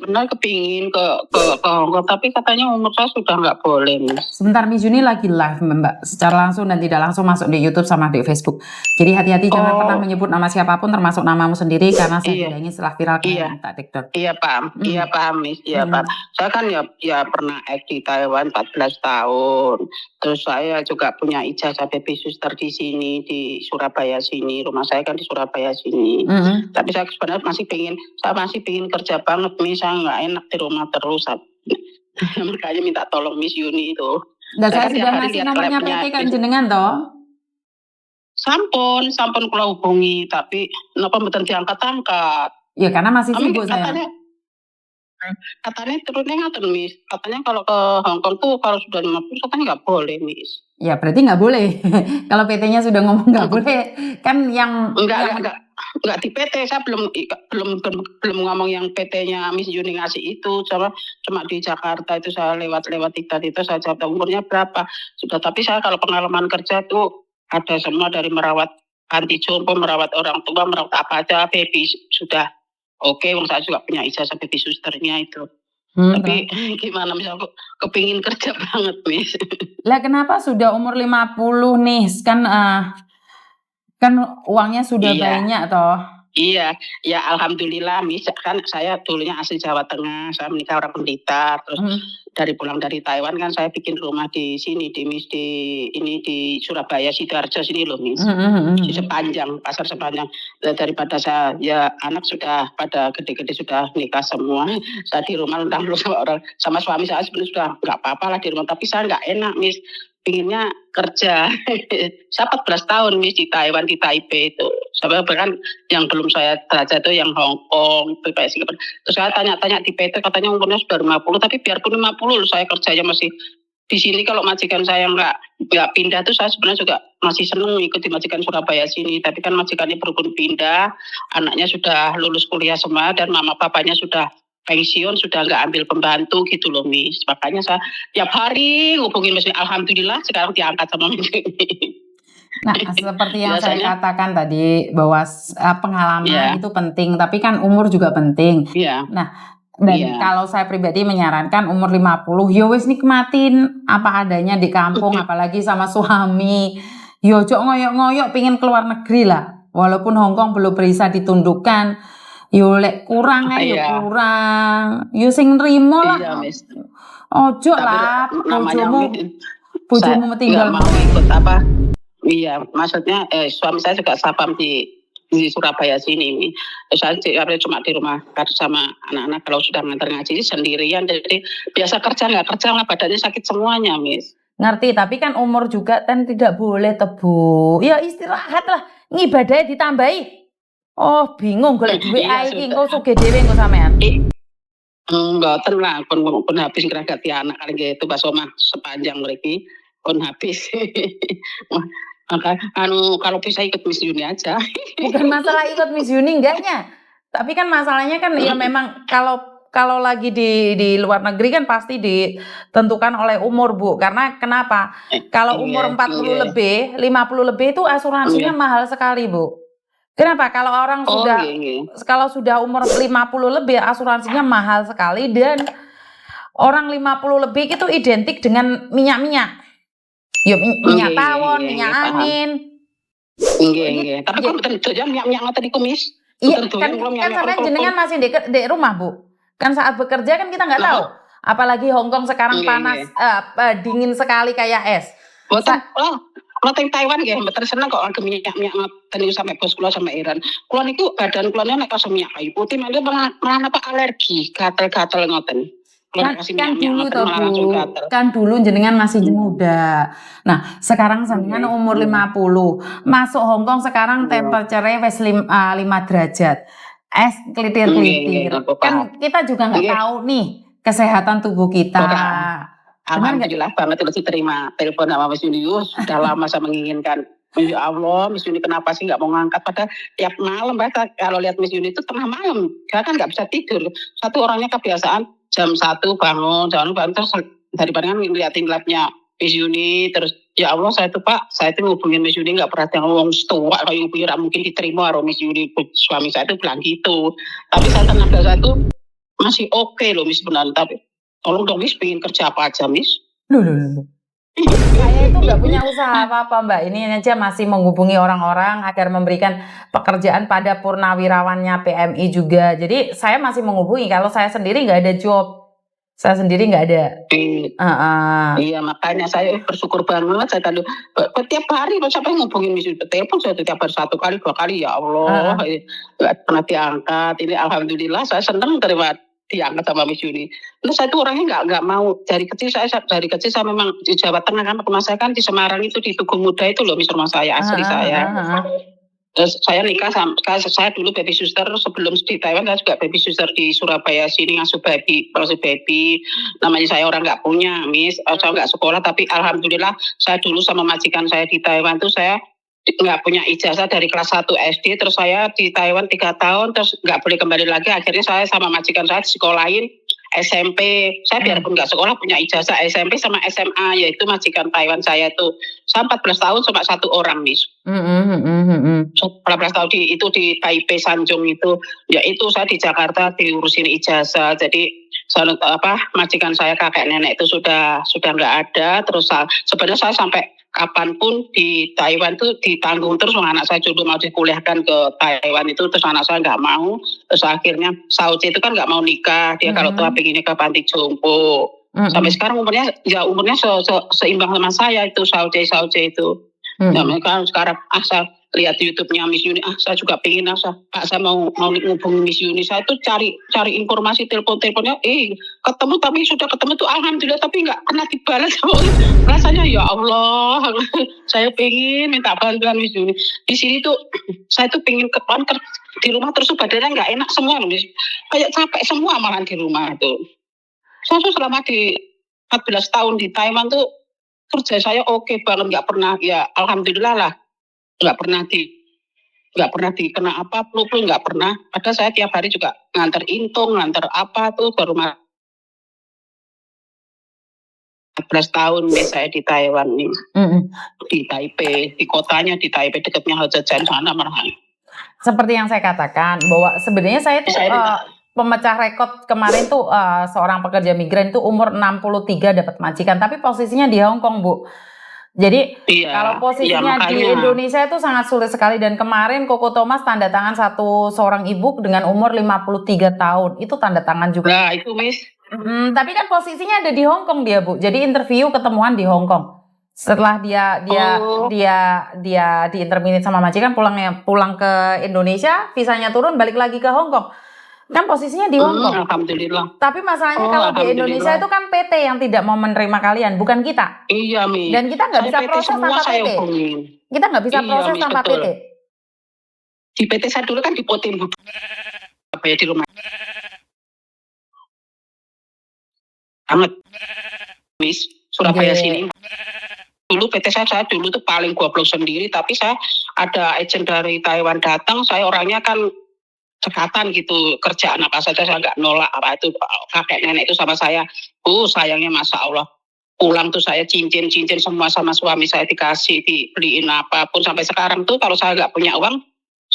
sebenarnya kepingin ke Hong Kong, tapi katanya umur saya sudah nggak boleh, Miss. Sebentar, Miss Yuni lagi live Mbak, secara langsung dan tidak langsung masuk di YouTube sama di Facebook. Jadi hati-hati, jangan pernah menyebut nama siapapun termasuk namamu sendiri, karena saya tidak ingin setelah viral kalian minta take down. Iya paham, iya paham, Miss, iya paham. Saya kan ya pernah di Taiwan 14 tahun. Terus saya juga punya ijazah baby sister di sini, di Surabaya sini. Rumah saya kan di Surabaya sini. Tapi saya sebenarnya masih pengen kerja banget, Miss. Saya nggak enak di rumah terus. Makanya minta tolong Miss Yuni itu. Dan saya sudah ngasih nomornya PT kan jenengan toh? Sampun kalau hubungi, tapi kenapa mboten diangkat-angkat? Ya karena masih sibuk saya. Katanya turunnya ngaten, Miss. Katanya kalau ke Hong Kong tuh kalau sudah 50 katanya nggak boleh, Miss. Ya berarti nggak boleh. Kalau PT-nya sudah ngomong nggak boleh, kan yang enggak di PT. Saya belum ngomong yang PT-nya Miss Yuni ngasih itu. Cuma di Jakarta itu saya lewat itu saya jawab umurnya berapa. Sudah, tapi saya kalau pengalaman kerja tuh ada semua dari merawat panti jompo, merawat orang tua, merawat apa aja, baby sudah oke. Saya juga punya ijazah baby sisternya itu. Tapi gimana, Miss, aku kepingin kerja banget, Miss. Lah kenapa sudah umur 50 nih? Kan uangnya sudah banyak toh. Iya, ya alhamdulillah, Miss. Kan saya dulunya asli Jawa Tengah, saya menikah orang Blitar, terus pulang dari Taiwan kan saya bikin rumah di sini di Surabaya Sidoarjo sini loh, Miss. Di pasar sepanjang. Daripada saya anak sudah pada gede-gede sudah nikah semua, saya di rumah entah sama suami saya sebenarnya sudah nggak apa-apa lah di rumah, tapi saya nggak enak, Miss. Pinginnya kerja. Saya 14 tahun, Miss, di Taiwan, di Taipei itu. Sampai bahkan yang belum saya baca itu yang Hong Kong, Singapura. Terus saya tanya-tanya di PT, katanya umurnya sudah 50, tapi biarpun 50 saya kerjanya masih di sini. Kalau majikan saya nggak pindah tuh saya sebenarnya juga masih seneng ikuti majikan Surabaya sini. Tapi kan majikannya berhubung pindah, anaknya sudah lulus kuliah semua dan mama papanya sudah pensiun, sudah nggak ambil pembantu gitu loh, Miss. Makanya saya tiap hari ngubungin Miss. Alhamdulillah sekarang diangkat sama Miss. Nah, seperti yang saya katakan tadi bahwa pengalaman itu penting, tapi kan umur juga penting. Nah, dan kalau saya pribadi menyarankan umur 50, ya wis nikmatin apa adanya di kampung, apalagi sama suami. Yo cok ngoyok-ngoyok pingin keluar negeri lah. Walaupun Hong Kong belum bisa ditundukkan. Yo lek kurang kurang. Yo sing nrimo lah. Ojo lah bojomu tinggal mau ikut apa? Iya, maksudnya suami saya juga sapam di Surabaya sini. Saya cuma di rumah sama anak-anak kalau sudah ngantar ngaji sendirian. Jadi biasa kerja nggak kerja lah, badannya sakit semuanya, Miss. Ngerti, tapi kan umur juga kan tidak boleh tebu. Ya istirahat lah, ngibadahnya ditambahi. Oh bingung golek duit ae iki engko sugih dhewe engko sampean. Mboten lah pun habis ngragati anak kali gitu pas omah sepanjang mriki pun habis. Maka kalau bisa ikut Miss Yuni aja. Bukan masalah ikut Miss Yuni enggaknya. Tapi kan masalahnya kan ya memang kalau lagi di luar negeri kan pasti ditentukan oleh umur, Bu. Karena kenapa? Kalau umur 40 lebih, 50 lebih itu asuransinya mahal sekali, Bu. Kenapa? Kalau orang kalau sudah umur 50 lebih asuransinya mahal sekali, dan orang 50 lebih itu identik dengan minyak-minyak. Ya minyak tawon, minyak angin. Nggih. Tapi kok mboten doyan minyak-minyak ngoten niku, Miss? Iya, kan sampean jenengan masih di rumah, Bu. Kan saat bekerja kan kita nggak tahu. Apalagi Hong Kong sekarang panas, dingin sekali kayak es. Kalau teng Taiwan nggih mboten seneng kok anggo minyak-minyak ngoten niku sampe bos kula sama Iran. Kula niku badan kula nek kasih minyak kayu putih malah apa alergi, gatel-gatel ngoten. Kan dulu jenengan masih muda. Nah, sekarang sampean umur 50. Masuk Hong Kong sekarang temperature-nya wis 5 derajat. Es kelitir-kelitir. Kan kita juga nggak tahu nih kesehatan tubuh kita. Alhamdulillah banget itu terima telepon sama Miss Yuni. Sudah lama saya menginginkan. Ya Allah, Miss Yuni kenapa sih nggak mau ngangkat? Padahal tiap malam kalau lihat Miss Yuni itu tengah malam, dia kan nggak bisa tidur. Satu orangnya kebiasaan jam 1 bangun terus daripada kan ngeliatin labnya Miss Yuni, terus ya Allah saya itu ngubungin Miss Yuni nggak pernah ngomong tua kalau ngubungin mungkin diterima oleh Miss Yuni. Suami saya itu bilang gitu, tapi saya tenaga saya itu masih oke loh Miss sebenarnya, tapi tolong dong Miss, pengen kerja apa aja Miss. Loh. Saya itu nggak punya usaha apa-apa Mbak, ini aja masih menghubungi orang-orang agar memberikan pekerjaan pada purnawirawannya PMI juga. Jadi saya masih menghubungi, kalau saya sendiri nggak ada job, saya sendiri nggak ada. Iya makanya saya bersyukur banget, saya tadi tiap hari sampai ngubungin Miss telepon saya tiap hari 1 kali 2 kali, ya Allah nggak pernah diangkat. Ini alhamdulillah saya senang terima diangkat sama Miss Yuni. Terus saya tuh orangnya nggak mau dari kecil saya memang di Jawa Tengah kan, rumah saya kan di Semarang itu di Tugu Muda itu loh Miss, rumah saya asli saya. Terus saya nikah saya dulu baby sister sebelum di Taiwan, saya juga baby sister di Surabaya sini ngasuh baby. Namanya saya orang nggak punya Miss, saya nggak sekolah, tapi alhamdulillah saya dulu sama majikan saya di Taiwan tuh saya nggak punya ijazah dari kelas 1 SD, terus saya di Taiwan 3 tahun, terus nggak boleh kembali lagi. Akhirnya saya sama majikan saya disekolahin SMP. Saya biarpun nggak sekolah punya ijazah SMP sama SMA, yaitu majikan Taiwan saya itu. Saya 14 tahun cuma 1 orang Miss. 14 tahun itu di Taipei Sanjung itu, ya itu saya di Jakarta diurusin ijazah. Jadi majikan saya kakek nenek itu sudah nggak ada. Terus sebenarnya saya sampai kapanpun di Taiwan tuh ditanggung terus, anak saya dulu mau dikuliahkan ke Taiwan itu, terus anak saya nggak mau. Terus akhirnya Sauce itu kan nggak mau nikah, dia kalau tua pengen nikah panti jompo. Sampai sekarang umurnya seimbang sama saya itu Sauce itu. Nah, mereka sekarang saya lihat YouTube-nya Miss Yuni, saya juga pengen saya mau ngubungi Miss Yuni. Saya tuh cari informasi, teleponnya, ketemu, tapi sudah ketemu tuh alhamdulillah, tapi nggak pernah dibalas. Rasanya ya Allah, saya pengen minta bantuan Miss Yuni. Di sini tuh saya tuh pengen di rumah terus badannya nggak enak semua Miss, kayak capek semua malahan di rumah tuh. Saya tuh selama di 14 tahun di Taiwan tuh kerja saya oke banget, nggak pernah, ya alhamdulillah lah, nggak pernah dikena apa flu nggak pernah. Padahal saya tiap hari juga nganter intung, nganter apa tuh ke rumah. 14 tahun nih saya di Taiwan nih, di Taipei, di kotanya di Taipei dekatnya Hozhejiang sana malahan. Seperti yang saya katakan bahwa sebenarnya saya tuh pemecah rekor kemarin tuh seorang pekerja migran itu umur 63 dapat majikan, tapi posisinya di Hong Kong Bu. Jadi kalau posisinya di Indonesia itu sangat sulit sekali, dan kemarin Koko Thomas tanda tangan seorang ibu dengan umur 53 tahun, itu tanda tangan juga. Nah itu Miss. Tapi kan posisinya ada di Hong Kong dia Bu, jadi interview ketemuan di Hong Kong. Setelah dia diinterminate sama majikan, pulang ke Indonesia, visanya turun, balik lagi ke Hong Kong. Kan posisinya di Hong Kong. Alhamdulillah. Tapi masalahnya kalau di Indonesia itu kan PT yang tidak mau menerima kalian, bukan kita. Iya, Mi. Dan kita nggak bisa proses tanpa PT. Kita nggak bisa proses tanpa PT. Di PT saya dulu kan dipotin apa ya di rumah. Banget. Miss, Surabaya sini. Dulu PT saya dulu tuh paling goblok sendiri, tapi saya ada agent dari Taiwan datang, saya orangnya kan cekatan gitu, kerjaan apa saja saya nggak nolak, apa itu kakek nenek itu sama saya. Sayangnya Masya Allah, pulang tuh saya cincin semua sama suami saya dikasih, dibeliin apapun. Sampai sekarang tuh kalau saya nggak punya uang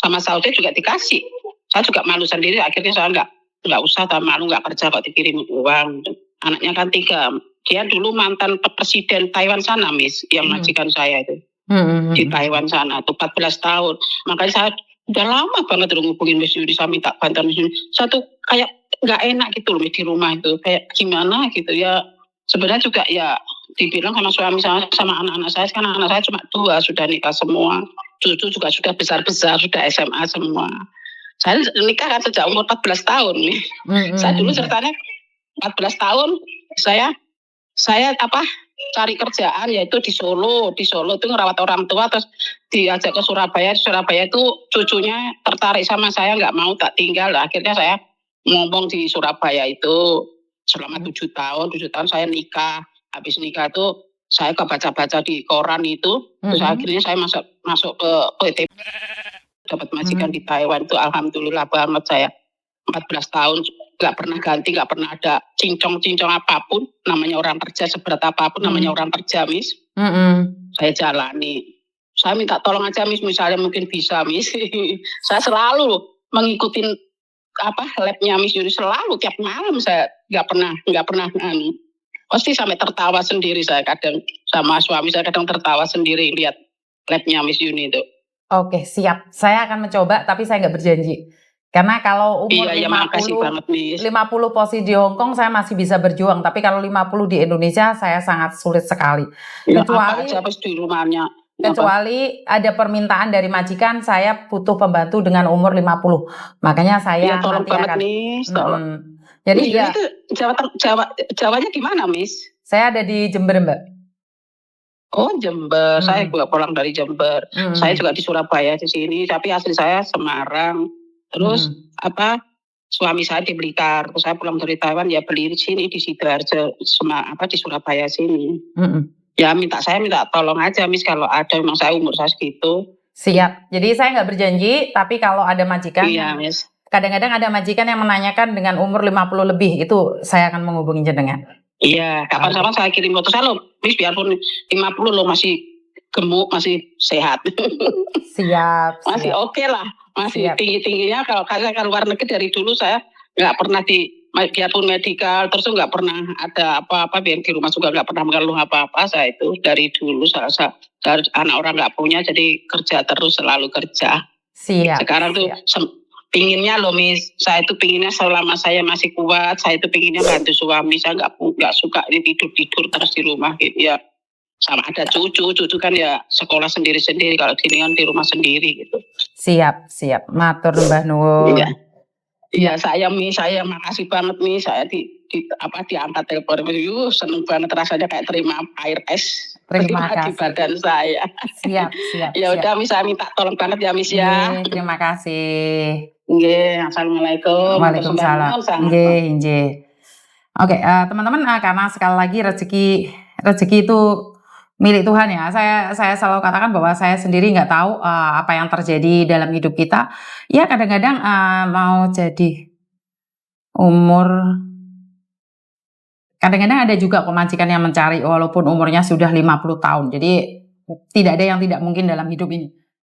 sama saudara juga dikasih. Saya juga malu sendiri, akhirnya saya nggak usah, malu nggak kerja kok dikirim uang. Anaknya kan 3. Dia dulu mantan presiden Taiwan sana Miss, yang majikan saya itu di Taiwan sana tuh 14 tahun. Makanya saya udah lama banget ngubungin Miss Yuni, saya minta bantuan Miss Yuni. Saya tuh kayak nggak enak gitu loh di rumah itu, kayak gimana gitu ya. Sebenarnya juga ya dibilang sama suami saya, sama anak-anak saya, kan anak saya cuma 2 sudah nikah semua, cucu juga sudah besar-besar, sudah SMA semua. Saya nikah kan sejak umur 14 tahun nih. Saya dulu ceritanya 14 tahun saya cari kerjaan yaitu di Solo itu ngerawat orang tua, terus diajak ke Surabaya itu cucunya tertarik sama saya, nggak mau tak tinggal. Akhirnya saya ngomong di Surabaya itu selama 7 tahun saya nikah. Habis nikah tuh saya baca di koran itu, terus akhirnya saya masuk ke PT, dapat majikan di Taiwan itu alhamdulillah banget. Saya 14 tahun nggak pernah ganti, nggak pernah ada cincong apapun. Namanya orang kerja, seberat apapun namanya orang kerja Miss. Saya jalani. Saya minta tolong aja Miss, misalnya mungkin bisa Miss. Saya selalu mengikuti labnya Miss Yuni selalu tiap malam saya nggak pernah pasti sampai tertawa sendiri saya kadang sama suami saya kadang tertawa sendiri lihat labnya Miss Yuni itu. Oke, siap. Saya akan mencoba, tapi saya nggak berjanji. Karena kalau umur Iya, ya makasih banget, Miss. 50 posisi di Hong Kong saya masih bisa berjuang, tapi kalau 50 di Indonesia saya sangat sulit sekali. Ya, Kecuali apa aja pas di rumahnya. Kecuali ada permintaan dari majikan, saya butuh pembantu dengan umur 50. Makanya saya Iya, tolong nanti banget, akan. Miss, tolong. Jadi Miss ya, Yuni itu Jawanya gimana, Miss? saya ada di Jember, Mbak. Oh, Jember. Saya juga pulang dari Jember. Saya juga di Surabaya di sini, tapi asli saya Semarang. Terus suami saya di Blitar. Terus saya pulang dari Taiwan ya beli di sini di Sidoarjo, di Surabaya sini. Ya saya minta tolong aja, Miss, kalau ada, memang saya umur saya segitu. Siap. Jadi saya nggak berjanji, tapi kalau ada majikan, iya, Miss. Kadang-kadang ada majikan yang menanyakan dengan umur 50 lebih, itu saya akan menghubungi jenengan. Iya, kapan-kapan saya kirim foto saya loh, Miss, biarpun 50 loh masih gemuk, masih sehat. Siap. Masih oke lah, masih tinggi-tingginya. Kalau saya kan luar negeri dari dulu saya nggak pernah biarpun medikal terus nggak pernah ada apa-apa, biar di rumah juga nggak pernah mengeluh apa-apa. Saya itu dari dulu saya anak orang nggak punya, jadi kerja terus, selalu kerja. Siap. Sekarang tuh pinginnya loh, Miss, saya itu pinginnya selama saya masih kuat, saya itu pinginnya bantu suami. Saya nggak suka tidur terus di rumah gitu ya. Sama ada cucu kan ya sekolah sendiri-sendiri, kalau gini kan di rumah sendiri gitu. Siap. Matur Mbah Nuwun. Iya, saya makasih banget, nih, saya diangkat telepon, seneng banget rasanya kayak terima air es. Terima kasih di badan saya. Siap. Ya udah, Miss, saya minta tolong banget ya, Miss, ya. Terima kasih. Assalamualaikum. Waalaikumsalam. Oke, teman-teman, karena sekali lagi rezeki itu milik Tuhan ya. Saya selalu katakan bahwa saya sendiri nggak tahu apa yang terjadi dalam hidup kita. Ya kadang-kadang mau jadi umur, kadang-kadang ada juga pemajikan yang mencari walaupun umurnya sudah 50 tahun. Jadi tidak ada yang tidak mungkin dalam hidup ini.